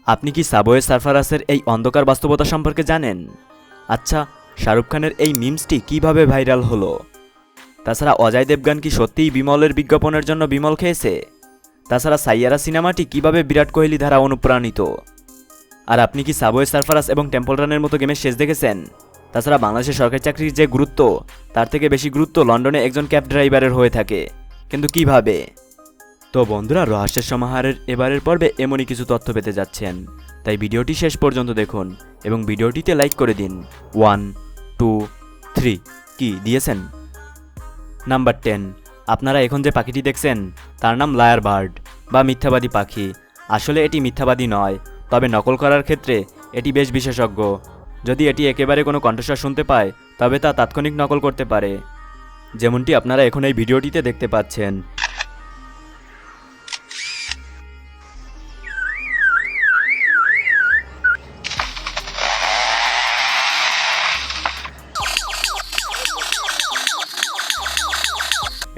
আপনি কি সাবওয়ে সারফারাসের এই অন্ধকার বাস্তবতা সম্পর্কে জানেন? আচ্ছা, শাহরুখ খানের এই মিমসটি কিভাবে ভাইরাল হলো? তাছাড়া অজয় দেবগান কি সত্যিই বিমলের বিজ্ঞাপনের জন্য বিমল খেয়েছে? তাছাড়া সাইয়ারা সিনেমাটি কিভাবে বিরাট কোহলি দ্বারা অনুপ্রাণিত? আর আপনি কি সাবওয়ে সারফারাস এবং টেম্পল রানের মতো গেমের শেষ দেখেছেন? তাছাড়া বাংলাদেশের সরকারি চাকরির যে গুরুত্ব, তার থেকে বেশি গুরুত্ব লন্ডনে একজন ক্যাব ড্রাইভারের হয়ে থাকে। কিন্তু কিভাবে? তো বন্ধুরা, রহস্যের সমাহারের এবারের পর্বে এমনই কিছু তথ্য পেতে যাচ্ছেন, তাই ভিডিওটি শেষ পর্যন্ত দেখুন এবং ভিডিওটিতে লাইক করে দিন। 1 2 3 কি দিয়েছেন? নাম্বার 10, আপনারা এখন যে পাখিটি দেখছেন তার নাম লায়ার বার্ড বা মিথ্যাবাদী পাখি। আসলে এটি মিথ্যাবাদী নয়, তবে নকল করার ক্ষেত্রে এটি বেশ বিশেষজ্ঞ। যদি এটি একেবারে কোনো কণ্ঠস্বর শুনতে পায় তবে তা তাৎক্ষণিক নকল করতে পারে, যেমনটি আপনারা এখন এই ভিডিওটিতে দেখতে পাচ্ছেন।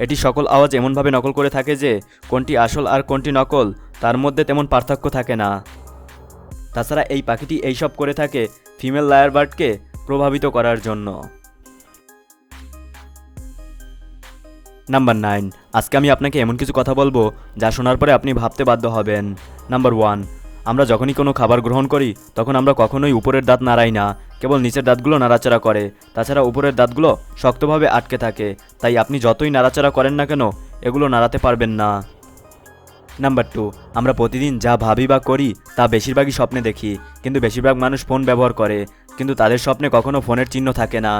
এটি সকল আওয়াজ এমনভাবে নকল করে থাকে যে কোনটি আসল আর কোনটি নকল তার মধ্যে তেমন পার্থক্য থাকে না। তাছাড়া এই পাখিটি এইসব করে থাকে ফিমেল লায়ার বার্ডকে প্রভাবিত করার জন্য। নাম্বার 9, আজকে আমি আপনাকে এমন কিছু কথা বলবো যা শোনার পরে আপনি ভাবতে বাধ্য হবেন। নাম্বার 1, আমরা যখনই কোনো খাবার গ্রহণ করি তখন আমরা কখনোই উপরের দাঁত নাড়াই না, কেবল নিচের দাঁতগুলো নাড়াচাড়া করে। তাছাড়া উপরের দাঁতগুলো শক্তভাবে আটকে থাকে, তাই আপনি যতই নাড়াচাড়া করেন না কেন এগুলো নাড়াতে পারবেন না। নাম্বার 2, আমরা প্রতিদিন যা ভাবি বা করি তা বেশিরভাগই স্বপ্নে দেখি, কিন্তু বেশিরভাগ মানুষ ফোন ব্যবহার করে, কিন্তু তাদের স্বপ্নে কখনো ফোনের চিহ্ন থাকে না।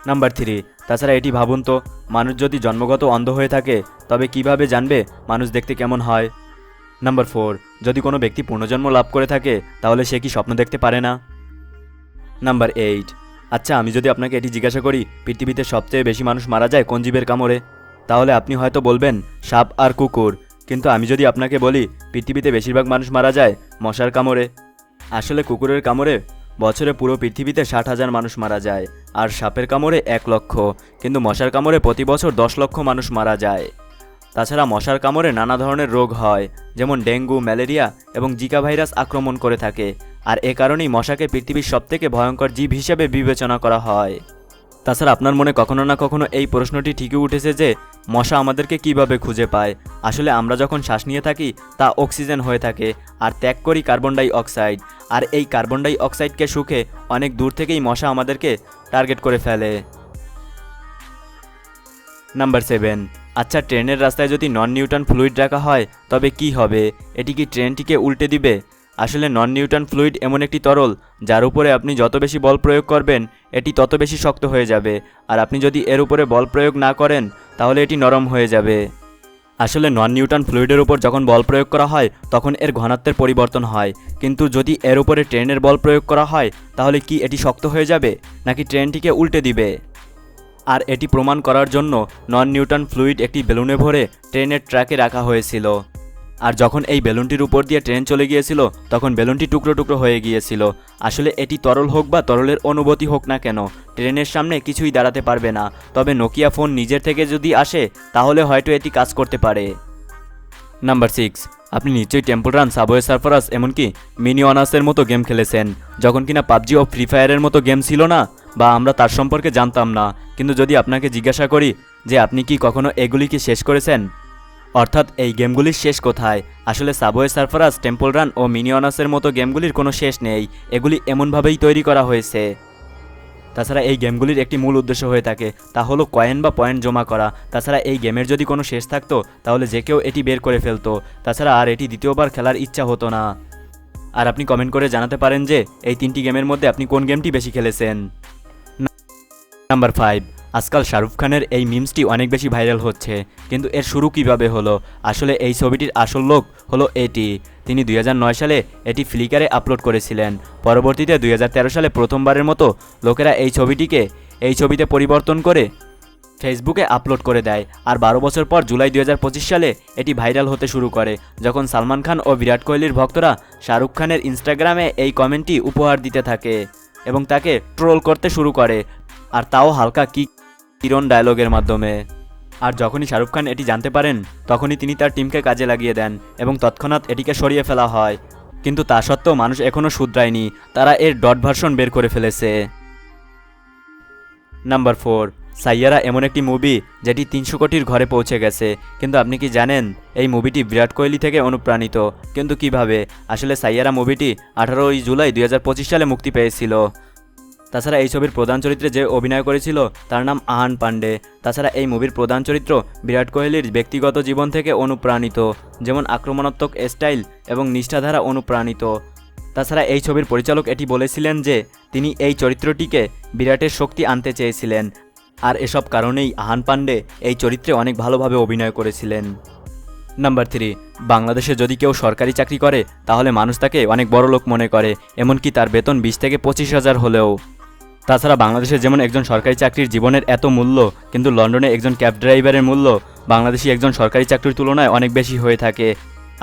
নাম্বার 3, তাছাড়া এটি ভাবুন তো, মানুষ যদি জন্মগত অন্ধ হয়ে থাকে তবে কিভাবে জানবে মানুষ দেখতে কেমন হয়? নাম্বার 4, যদি কোনো ব্যক্তি পুনর্জন্ম লাভ করে থাকে তাহলে সে কি স্বপ্ন দেখতে পারে না? নাম্বার 8, আচ্ছা, আমি যদি আপনাকে এটি জিজ্ঞাসা করি পৃথিবীতে সবচেয়ে বেশি মানুষ মারা যায় কোন জীবের কামড়ে, তাহলে আপনি হয়তো বলবেন সাপ আর কুকুর। কিন্তু আমি যদি আপনাকে বলি পৃথিবীতে বেশিরভাগ মানুষ মারা যায় মশার কামড়ে, আসলে কুকুরের কামড়ে বছরে পুরো পৃথিবীতে 60,000 মানুষ মারা যায়, আর সাপের কামড়ে 1 লক্ষ, কিন্তু মশার কামড়ে প্রতি বছর 10 লক্ষ মানুষ মারা যায়। তাছাড়া মশার কামড়ে নানা ধরনের রোগ হয়, যেমন ডেঙ্গু, ম্যালেরিয়া এবং জিকা ভাইরাস আক্রমণ করে থাকে, আর এ কারণেই মশাকে পৃথিবীর সবথেকে ভয়ঙ্কর জীব হিসেবে বিবেচনা করা হয়। তাছাড়া আপনার মনে কখনো না কখনো এই প্রশ্নটি ঠিকই উঠেছে যে মশা আমাদেরকে কিভাবে খুঁজে পায়। আসলে আমরা যখন শ্বাস নিয়ে থাকি তা অক্সিজেন হয়ে থাকে, আর ত্যাগ করি কার্বন ডাই অক্সাইড, আর এই কার্বন ডাই অক্সাইডকে শুকে অনেক দূর থেকেই মশা আমাদেরকে টার্গেট করে ফেলে। নাম্বার 7, আচ্ছা, ট্রেনের রাস্তায় যদি নন নিউটন ফ্লুইড রাখা হয় তবে কি হবে? এটি কি ট্রেনটিকে উল্টে দিবে? আসলে নন নিউটন ফ্লুইড এমন একটি তরল যার উপরে আপনি যত বেশি বল প্রয়োগ করবেন এটি তত বেশি শক্ত হয়ে যাবে, আর আপনি যদি এর উপরে বল প্রয়োগ না করেন তাহলে এটি নরম হয়ে যাবে। আসলে নন নিউটন ফ্লুইডের উপর যখন বল প্রয়োগ করা হয় তখন এর ঘনত্বের পরিবর্তন হয়, কিন্তু যদি এর উপরে ট্রেনের বল প্রয়োগ করা হয় তাহলে কি এটি শক্ত হয়ে যাবে নাকি ট্রেনটিকে উল্টে দিবে? আর এটি প্রমাণ করার জন্য নন নিউটন ফ্লুইড একটি বেলুনে ভরে ট্রেনের ট্র্যাকে রাখা হয়েছিল, আর যখন এই বেলুনটির উপর দিয়ে ট্রেন চলে গিয়েছিল তখন বেলুনটি টুকরো টুকরো হয়ে গিয়েছিল। আসলে এটি তরল হোক বা তরলের অনুভূতি হোক না কেন, ট্রেনের সামনে কিছুই দাঁড়াতে পারবে না, তবে নোকিয়া ফোন নিজের থেকে যদি আসে তাহলে হয়তো এটি কাজ করতে পারে। নাম্বার 6, আপনি নিশ্চয়ই টেম্পল রান, সাবওয়ে সারফারাস এমনকি মিনি অনার্সের মতো গেম খেলেছেন, যখন কিনা পাবজি ও ফ্রি ফায়ারের মতো গেম ছিল না, বা আমরা তার সম্পর্কে জানতাম না। কিন্তু যদি আপনাকে জিজ্ঞাসা করি যে আপনি কি কখনো এগুলি কি শেষ করেছেন, অর্থাৎ এই গেমগুলির শেষ কোথায়? আসলে সাবওয়ে সারফারাস, টেম্পল রান ও মিনি অনার্সের মতো গেমগুলির কোনো শেষ নেই, এগুলি এমনভাবেই তৈরি করা হয়েছে। তাছাড়া এই গেমগুলির একটি মূল উদ্দেশ্য হয়ে থাকে, তা হলো কয়েন বা পয়েন্ট জমা করা। তাছাড়া এই গেমের যদি কোনো শেষ থাকতো তাহলে যে কেউ এটি বের করে ফেলতো, তাছাড়া আর এটি দ্বিতীয়বার খেলার ইচ্ছা হতো না। আর আপনি কমেন্ট করে জানাতে পারেন যে এই 3টি গেমের মধ্যে আপনি কোন গেমটি বেশি খেলেছেন। নাম্বার 5, আজকাল শাহরুখ খানের এই মিমসটি অনেক বেশি ভাইরাল হচ্ছে, কিন্তু এর শুরু কিভাবে হলো? আসলে এই ছবিটির আসল লোক হলো এটি। তিনি 2009 সালে এটি ফ্লিকারে আপলোড করেছিলেন। পরবর্তীতে 2013 সালে প্রথমবারের মতো লোকেরা এই ছবিতে পরিবর্তন করে ফেসবুকে আপলোড করে দেয়, আর 12 বছর পর জুলাই 2025 সালে এটি ভাইরাল হতে শুরু করে, যখন সালমান খান ও বিরাট কোহলির ভক্তরা শাহরুখ খানের ইনস্টাগ্রামে এই কমেন্টটি উপহার দিতে থাকে এবং তাকে ট্রোল করতে শুরু করে, আর তাও হালকা কিরণ ডায়লগের মাধ্যমে। আর যখনই শাহরুখ খান এটি জানতে পারেন তখনই তিনি তার টিমকে কাজে লাগিয়ে দেন এবং তৎক্ষণাৎ এটিকে সরিয়ে ফেলা হয়। কিন্তু তা সত্ত্বেও মানুষ এখনও শুধরায়নি, তারা এর ডট ভার্সন বের করে ফেলেছে। নাম্বার 4, সাইয়ারা এমন একটি মুভি যেটি 300 কোটির ঘরে পৌঁছে গেছে। কিন্তু আপনি কি জানেন এই মুভিটি বিরাট কোহলি থেকে অনুপ্রাণিত? কিন্তু কিভাবে? আসলে সাইয়ারা মুভিটি 18 জুলাই 2025 সালে মুক্তি পেয়েছিল। তাছাড়া এই ছবির প্রধান চরিত্রে যে অভিনয় করেছিল তার নাম আহান পান্ডে। তাছাড়া এই মুভির প্রধান চরিত্র বিরাট কোহলির ব্যক্তিগত জীবন থেকে অনুপ্রাণিত, যেমন আক্রমণাত্মক স্টাইল এবং নিষ্ঠা দ্বারা অনুপ্রাণিত। তাছাড়া এই ছবির পরিচালক এটি বলেছিলেন যে তিনি এই চরিত্রটিকে বিরাটের শক্তি আনতে চেয়েছিলেন, আর এসব কারণেই আহান পান্ডে এই চরিত্রে অনেক ভালোভাবে অভিনয় করেছিলেন। নাম্বার 3, বাংলাদেশে যদি কেউ সরকারি চাকরি করে তাহলে মানুষ তাকে অনেক বড় লোক মনে করে, এমনকি তার বেতন 20 থেকে 25,000 হলেও। তাছাড়া বাংলাদেশে যেমন একজন সরকারি চাকরির জীবনের এত মূল্য, কিন্তু লন্ডনে একজন ক্যাব ড্রাইভারের মূল্য বাংলাদেশি একজন সরকারি চাকরির তুলনায় অনেক বেশি হয়ে থাকে।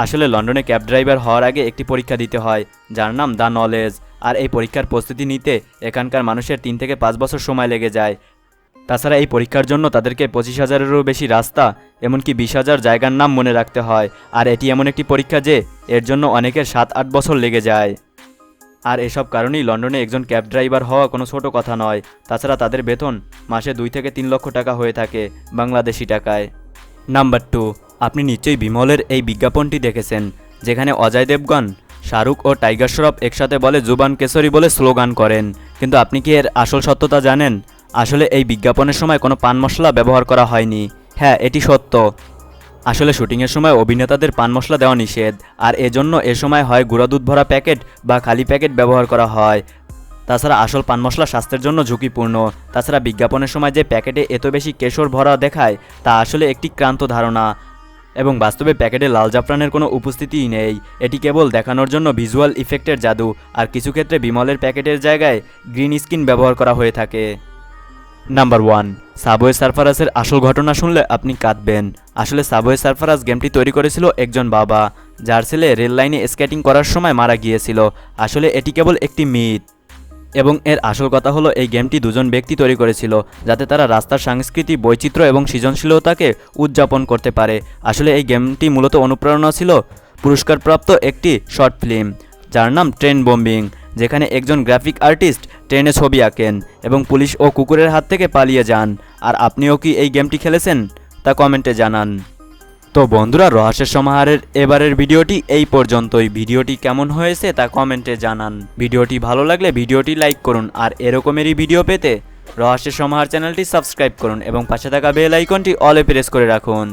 আসলে লন্ডনে ক্যাব ড্রাইভার হওয়ার আগে একটি পরীক্ষা দিতে হয় যার নাম দ্য নলেজ, আর এই পরীক্ষার প্রস্তুতি নিতে এখানকার মানুষের 3 থেকে 5 বছর সময় লেগে যায়। তাছাড়া এই পরীক্ষার জন্য তাদেরকে 25,000-এরও বেশি রাস্তা, এমনকি 20,000 জায়গার নাম মনে রাখতে হয়, আর এটি এমন একটি পরীক্ষা যে এর জন্য অনেকের 7-8 বছর লেগে যায়। আর এসব কারণেই লন্ডনে একজন ক্যাব ড্রাইভার হওয়া কোনো ছোটো কথা নয়। তাছাড়া তাদের বেতন মাসে 2 থেকে 3 লক্ষ টাকা হয়ে থাকে বাংলাদেশি টাকায়। নাম্বার 2, আপনি নিশ্চয়ই বিমলের এই বিজ্ঞাপনটি দেখেছেন, যেখানে অজয় দেবগন, শাহরুখ ও টাইগার শ্রফ একসাথে বলে জুবান কেশরী বলে স্লোগান করেন। কিন্তু আপনি কি এর আসল সত্যতা জানেন? আসলে এই বিজ্ঞাপনের সময় কোনো পান মশলা ব্যবহার করা হয়নি। হ্যাঁ, এটি সত্য। আসলে শুটিংয়ের সময় অভিনেতাদের পান মশলা দেওয়া নিষেধ, আর এজন্য এ সময় হয় গুঁড়া দুধ ভরা প্যাকেট বা খালি প্যাকেট ব্যবহার করা হয়। তাছাড়া আসল পান মশলা স্বাস্থ্যের জন্য ঝুঁকিপূর্ণ। তাছাড়া বিজ্ঞাপনের সময় যে প্যাকেটে এত বেশি কেশর ভরা দেখায় তা আসলে একটি ক্রান্ত ধারণা, এবং বাস্তবে প্যাকেটে লাল জাফরানের কোনো উপস্থিতিই নেই। এটি কেবল দেখানোর জন্য ভিজুয়াল ইফেক্টের জাদু, আর কিছু ক্ষেত্রে বিমলের প্যাকেটের জায়গায় গ্রিন স্কিন ব্যবহার করা হয়ে থাকে। নাম্বার 1, সাবওয়ে সারফারাসের আসল ঘটনা শুনলে আপনি কাঁদবেন। আসলে সাবওয়ে সারফারাস গেমটি তৈরি করেছিল একজন বাবা, যার ছেলে রেল লাইনে স্কেটিং করার সময় মারা গিয়েছিল। আসলে এটি কেবল একটি মিথ, এবং এর আসল কথা হলো এই গেমটি 2জন ব্যক্তি তৈরি করেছিল যাতে তারা রাস্তার সংস্কৃতি, বৈচিত্র্য এবং সৃজনশীলতাকে উদযাপন করতে পারে। আসলে এই গেমটি মূলত অনুপ্রেরণা ছিল পুরস্কারপ্রাপ্ত একটি শর্ট ফিল্ম যার নাম ট্রেন বম্বিং, যেখানে একজন গ্রাফিক আর্টিস্ট ট্রেনে ছবি আঁকেন এবং পুলিশ ও কুকুরের হাত থেকে পালিয়ে যান। আর আপনিও কি এই গেমটি খেলেছেন তা কমেন্টে জানান। তো বন্ধুরা, রহস্যের সমাহারের এবারের ভিডিওটি এই পর্যন্তই। ভিডিওটি কেমন হয়েছে তা কমেন্টে জানান। ভিডিওটি ভালো লাগলে ভিডিওটি লাইক করুন, আর এরকমেরই ভিডিও পেতে রহস্যের সমাহার চ্যানেলটি সাবস্ক্রাইব করুন এবং পাশে থাকা বেল আইকনটি অলে প্রেস করে রাখুন।